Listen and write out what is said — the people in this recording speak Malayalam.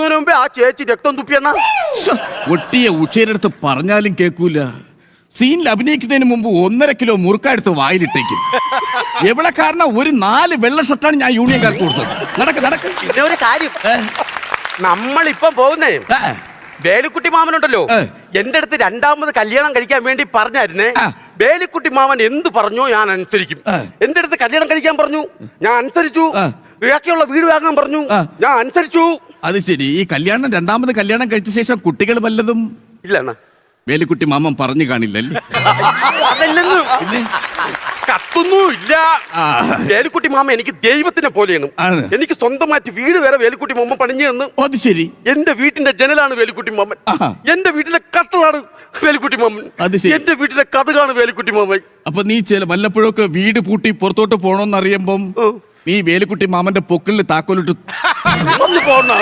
പോകുന്നതിന് മുമ്പേ ആ ചേച്ചി രക്തം തുപ്പിയണ്ണ. ഒട്ടിയ ഉഷയുടെ പറഞ്ഞാലും കേൾക്കൂല. സീനിൽ അഭിനയിക്കുന്നതിന് മുമ്പ് 1.5 കിലോ മുറുക്കെടുത്ത് വായിലിട്ടേക്കും. എവിടെ കാരണം ഒരു 4 വെള്ള ഷർട്ടാണ് ഞാൻ യൂണിയൻകാർക്ക് കൊടുത്തത്. നടക്ക്. പിന്നെ ഒരു കാര്യം, നമ്മളിപ്പം പോകുന്നേ വേലുക്കുട്ടി മാമനുണ്ടല്ലോ, എന്റെ അടുത്ത് 2ാമത് കല്യാണം കഴിക്കാൻ വേണ്ടി പറഞ്ഞായിരുന്നേ. വേലുക്കുട്ടി മാമൻ എന്ത് പറഞ്ഞോ ഞാൻ അനുസരിക്കും. എന്റെ അടുത്ത് കല്യാണം കഴിക്കാൻ പറഞ്ഞു, ഞാൻ അനുസരിച്ചു. ബാക്കിയുള്ള വീട് വാങ്ങാൻ പറഞ്ഞു, ഞാൻ അനുസരിച്ചു. അത് ശരി. ഈ കല്യാണം 2ാമത് കല്യാണം കഴിച്ച ശേഷം കുട്ടികൾ വല്ലതും ഇല്ല വേലുക്കുട്ടി മാമൻ പറഞ്ഞു കാണില്ലല്ലേ? അതല്ലെന്ന് കത്തൊന്നും ഇല്ല. വേലുക്കുട്ടി മാമ എനിക്ക് ദൈവത്തിനെ പോലെയാണ്. എനിക്ക് സ്വന്തമായിട്ട് വീട് വരെ വേലുക്കുട്ടി മാമൻ പണിഞ്ഞു തന്നു. അത് ശരി. എന്റെ വീട്ടിന്റെ ജനലാണ് വേലുക്കുട്ടി മാമൻ. എന്റെ വീട്ടിലെ കത്തതാണ് വേലുക്കുട്ടി മാമൻ. എന്റെ വീട്ടിലെ കഥകാണ് വേലുക്കുട്ടി മാമൻ. അപ്പൊ നീ വല്ലപ്പോഴൊക്കെ വീട് പൂട്ടി പുറത്തോട്ട് പോണോന്ന് അറിയുമ്പം നീ വേലുക്കുട്ടി മാമന്റെ പൊക്കിളിൽ താക്കോലിട്ട് പോകണം.